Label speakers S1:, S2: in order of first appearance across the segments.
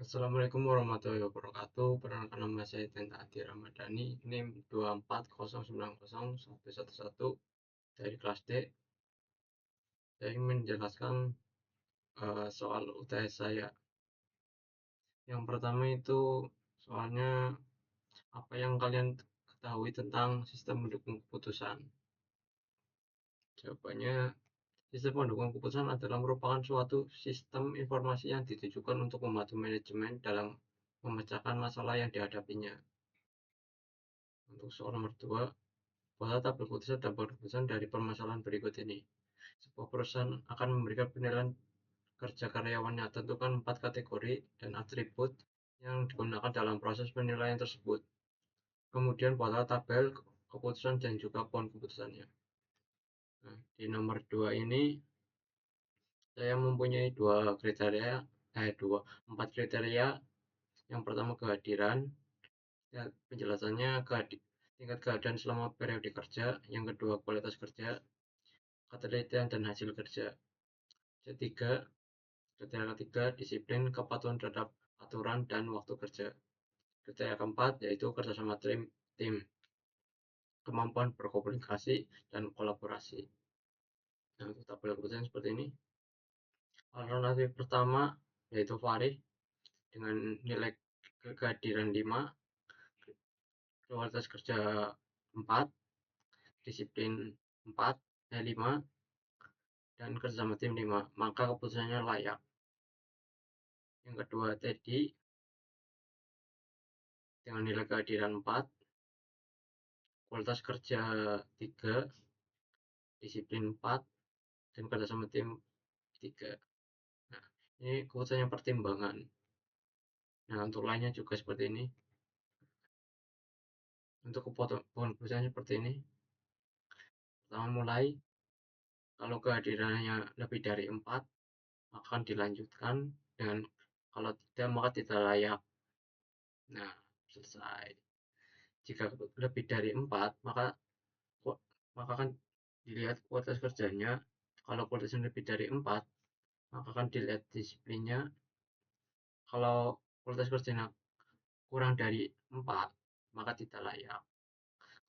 S1: Assalamualaikum warahmatullahi wabarakatuh. Perkenalkan nama saya Tenta Adi Ramadhani, NIM 240901111 dari kelas D. Saya ingin menjelaskan soal UTS saya. Yang pertama itu soalnya apa yang kalian ketahui tentang sistem pendukung keputusan. Jawabannya, sistem pendukung keputusan adalah merupakan suatu sistem informasi yang ditujukan untuk membantu manajemen dalam memecahkan masalah yang dihadapinya. Untuk soal nomor 2, buatlah tabel keputusan dan keputusan dari permasalahan berikut ini. Sebuah perusahaan akan memberikan penilaian kerja karyawannya. Tentukan 4 kategori dan atribut yang digunakan dalam proses penilaian tersebut. Kemudian buatlah tabel keputusan dan juga pohon keputusannya. Nah, di nomor 2 ini saya mempunyai empat kriteria. Yang pertama kehadiran, ya, penjelasannya tingkat kehadiran selama periode kerja. Yang kedua kualitas kerja, ketelitian dan hasil kerja. Kriteria ketiga, disiplin, kepatuhan terhadap aturan dan waktu kerja. Kriteria keempat yaitu kerjasama tim, kemampuan berkomunikasi dan kolaborasi. Nah, untuk tabel keputusan seperti ini. Alternatif pertama yaitu Fahri dengan nilai kehadiran 5, kualitas kerja 4, disiplin 5, dan kerjasama tim 5, maka keputusannya layak. Yang kedua Teddy dengan nilai kehadiran 4, kualitas kerja 3, disiplin 4, dan kerjasama tim 3. Nah, ini keputusannya pertimbangan. Nah, untuk lainnya juga seperti ini. Untuk keputusannya seperti ini. Pertama mulai, kalau kehadirannya lebih dari 4, akan dilanjutkan, dan kalau tidak maka tidak layak. Nah, selesai. Jika lebih dari 4, maka akan dilihat kualitas kerjanya. Kalau kualitasnya lebih dari 4, maka akan dilihat disiplinnya. Kalau kualitas kerjanya kurang dari 4, maka tidak layak.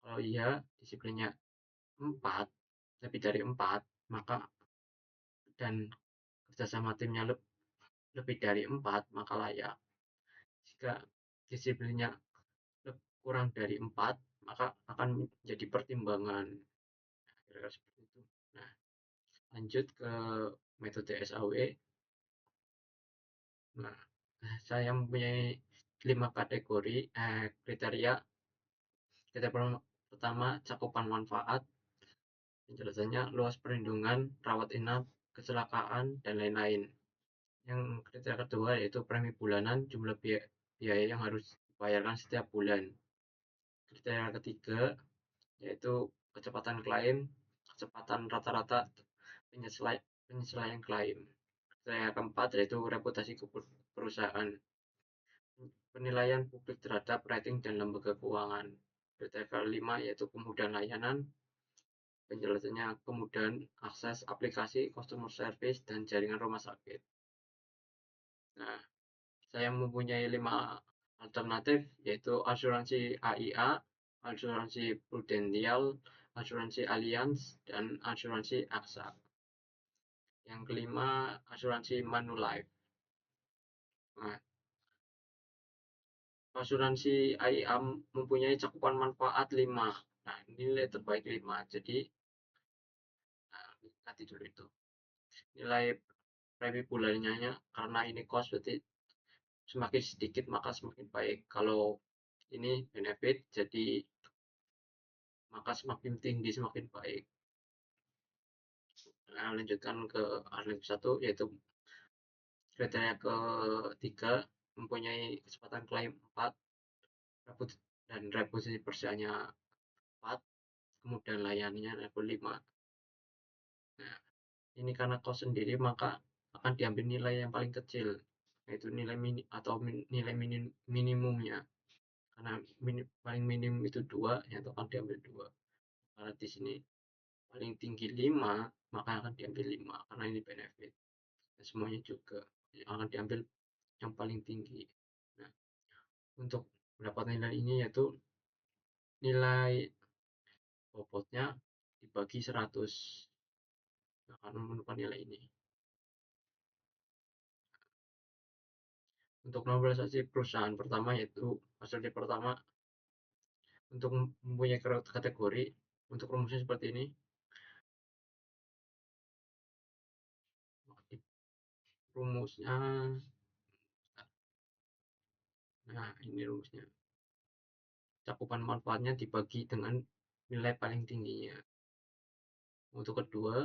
S1: Kalau iya disiplinnya 4, lebih dari 4, maka dan kerjasama timnya lebih dari 4, maka layak. Jika disiplinnya kurang dari 4, maka akan menjadi pertimbangan. Kira-kira seperti itu. Nah, lanjut ke metode SAW. Nah, saya mempunyai 5 kategori kriteria. Kriteria pertama, cakupan manfaat. Penjelasannya luas perlindungan, rawat inap, kecelakaan, dan lain-lain. Yang kriteria kedua yaitu premi bulanan, jumlah biaya yang harus dibayarkan setiap bulan. Kriteria ketiga yaitu kecepatan klaim, kecepatan rata-rata penyesuaian klaim. Kriteria keempat yaitu reputasi perusahaan, penilaian publik terhadap rating dan lembaga keuangan. Kriteria kelima yaitu kemudahan layanan, penjelasannya kemudahan akses aplikasi, customer service, dan jaringan rumah sakit. Nah, saya mempunyai 5 alternatif, yaitu asuransi AIA, asuransi Prudential, asuransi Allianz, dan asuransi AXA. Yang kelima, asuransi Manulife. Nah, asuransi AIA mempunyai cakupan manfaat 5. Nah, nilai terbaik 5. Jadi, nanti dulu itu. Nilai premi bulannya, karena ini cost berarti semakin sedikit maka semakin baik. Kalau ini benefit, jadi maka semakin tinggi semakin baik. Nah, lanjutkan ke alternatif 1 yaitu kriteria ketiga, mempunyai kecepatan klaim 4, dan reputasi perusahaannya 4, kemudian layanannya level 5. Nah, ini karena cost sendiri maka akan diambil nilai yang paling kecil, yaitu nilai nilai minimumnya. Karena paling minim itu 2, yang akan diambil 2. Karena di sini paling tinggi 5, maka akan diambil 5 karena ini benefit. Dan semuanya juga yang akan diambil yang paling tinggi. Nah, untuk mendapatkan nilai ini yaitu nilai bobotnya dibagi 100 akan menemukan nilai ini. Untuk normalisasi perusahaan pertama yaitu hasil pertama untuk mempunyai kategori untuk rumusnya seperti ini. Rumusnya, nah ini rumusnya. Cakupan manfaatnya dibagi dengan nilai paling tingginya. Untuk kedua,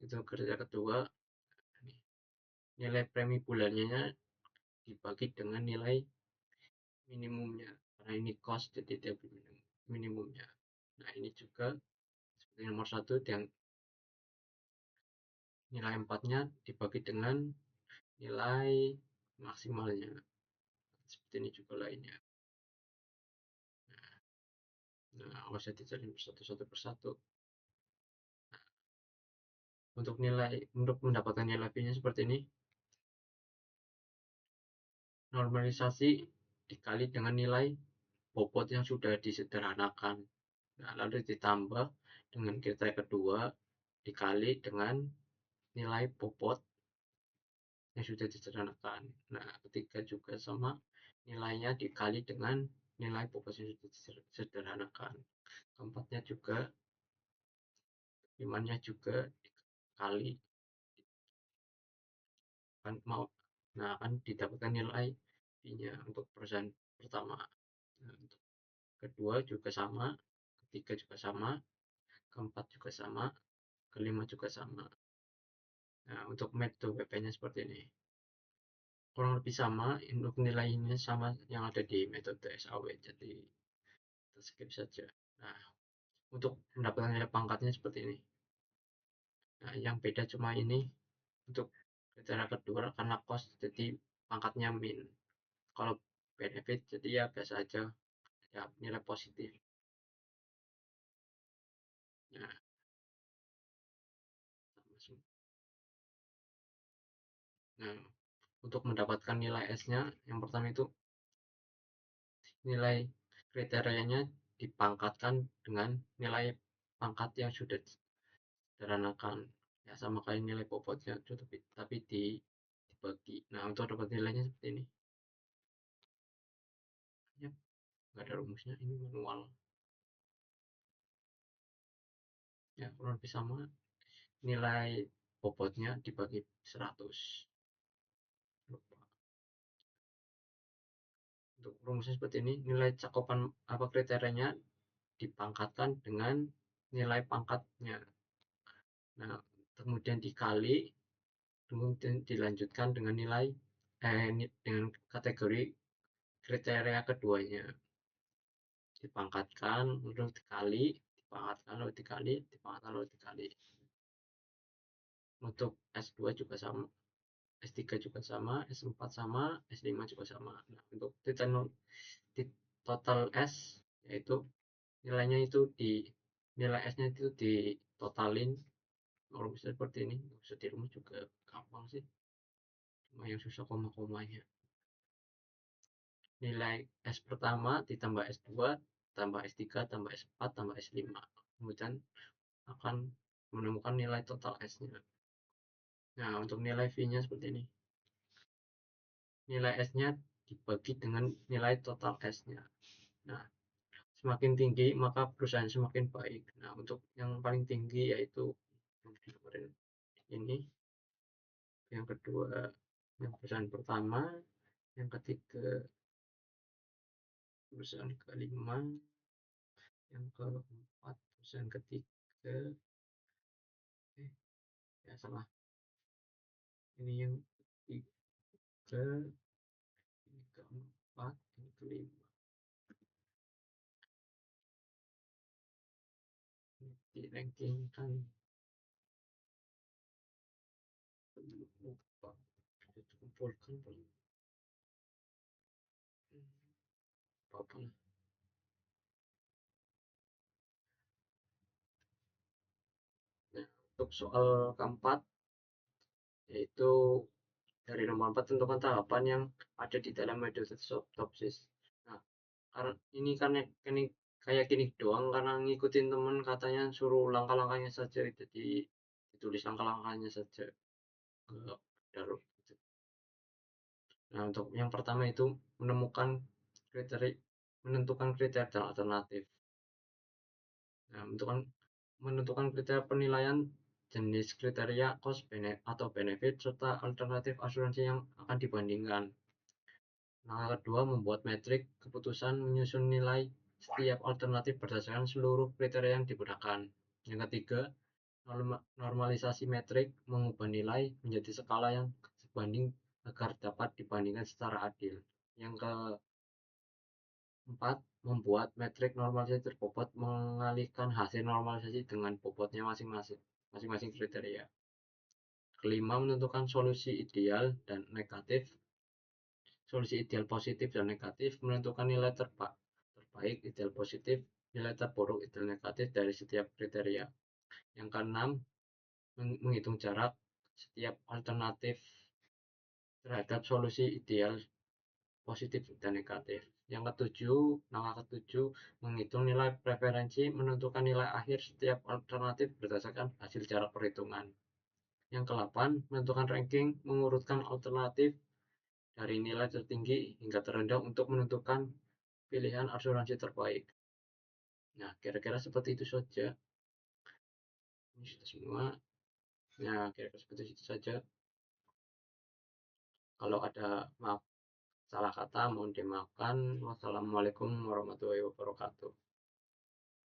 S1: itu kerja kedua, nilai premi bulannya dibagi dengan nilai minimumnya. Karena ini cost jadi dia minimumnya. Nah ini juga seperti nomor satu yang nilai 4-nya dibagi dengan nilai maksimalnya. Seperti ini juga lainnya. Nah, usah dicari satu-satu persatu. Untuk mendapatkan nilai V-nya seperti ini. Normalisasi dikali dengan nilai bobot yang sudah disederhanakan. Nah, lalu ditambah dengan kriteria kedua dikali dengan nilai bobot yang sudah disederhanakan. Nah, ketiga juga sama, nilainya dikali dengan nilai bobot yang sudah disederhanakan. Keempatnya juga, limanya juga dikali kan mau. Nah, akan didapatkan nilai I-nya untuk perusahaan pertama. Nah, untuk kedua juga sama, ketiga juga sama, keempat juga sama, kelima juga sama. Nah, untuk metode WP-nya seperti ini. Kurang lebih sama, untuk nilainya sama yang ada di metode SAW, jadi kita skip saja. Nah, untuk mendapatkan nilai pangkatnya seperti ini. Nah, yang beda cuma ini, untuk kriteria kedua karena cost jadi pangkatnya min. Kalau benefit jadi ya biasa aja, ya nilai positif. Nah, nah untuk mendapatkan nilai S-nya, yang pertama itu nilai kriterianya dipangkatkan dengan nilai pangkat yang sudah disederhanakan. Ya sama kayak nilai bobotnya, tapi dibagi. Nah, untuk dapat nilainya seperti ini. Ya, nggak ada rumusnya, ini manual. Ya, kurang lebih sama. Nilai bobotnya dibagi 100. Lupa. Untuk rumusnya seperti ini, nilai cakupan apa kriterianya dipangkatkan dengan nilai pangkatnya. Nah, kemudian dikali, kemudian dilanjutkan dengan nilai dengan kategori kriteria keduanya. Dipangkatkan, lalu dikali, dipangkatkan, lalu dikali, dipangkatkan, lalu dikali. Untuk S2 juga sama, S3 juga sama, S4 sama, S5 juga sama. Nah, untuk total S yaitu nilainya itu nilai S-nya itu ditotalin. Kalau bisa seperti ini, bisa di rumah juga gampang sih, cuma yang susah koma-komanya. Nilai S pertama ditambah S2 tambah S3 tambah S4 tambah S5, kemudian akan menemukan nilai total S-nya. Nah, untuk nilai V-nya seperti ini, nilai S-nya dibagi dengan nilai total S-nya. Nah, semakin tinggi maka perusahaan semakin baik. Nah, untuk yang paling tinggi yaitu ini, yang kedua yang perusahaan pertama, yang ketiga perusahaan kelima, yang keempat perusahaan ketiga, ya salah, ini yang ketiga, ini keempat, ini kelima, ini di ranking kan lupa kumpulkan apa. Nah, untuk soal keempat yaitu Dari nomor 4, tentukan tahapan yang ada di dalam metodologi. Nah, karena ini ini kayak gini doang karena ngikutin temen katanya suruh langkah-langkahnya saja, jadi ditulis langkah-langkahnya saja, enggak taruh gitu. Nah, untuk yang pertama itu menemukan kriteria menentukan kriteria alternatif. Nah, menentukan kriteria penilaian, jenis kriteria, cost atau benefit, serta alternatif asuransi yang akan dibandingkan. Langkah kedua, membuat metrik keputusan, menyusun nilai setiap alternatif berdasarkan seluruh kriteria yang digunakan. Yang ketiga, normalisasi metrik, mengubah nilai menjadi skala yang sebanding agar dapat dibandingkan secara adil. Yang keempat, membuat metrik normalisasi terbobot, mengalihkan hasil normalisasi dengan bobotnya masing-masing kriteria. Kelima, menentukan solusi ideal dan negatif. Solusi ideal positif dan negatif, menentukan nilai terbaik, ideal positif, nilai terburuk, ideal negatif dari setiap kriteria. Yang keenam, menghitung jarak setiap alternatif terhadap solusi ideal positif dan negatif. Yang ketujuh, langkah ketujuh, menghitung nilai preferensi, menentukan nilai akhir setiap alternatif berdasarkan hasil jarak perhitungan. Yang kedelapan, menentukan ranking, mengurutkan alternatif dari nilai tertinggi hingga terendah untuk menentukan pilihan asuransi terbaik. Nah, kira-kira seperti itu saja. Ini sudah semua. Nah, kira-kira seperti itu saja. Kalau ada maaf salah kata, mohon dimaafkan. Wassalamualaikum warahmatullahi wabarakatuh.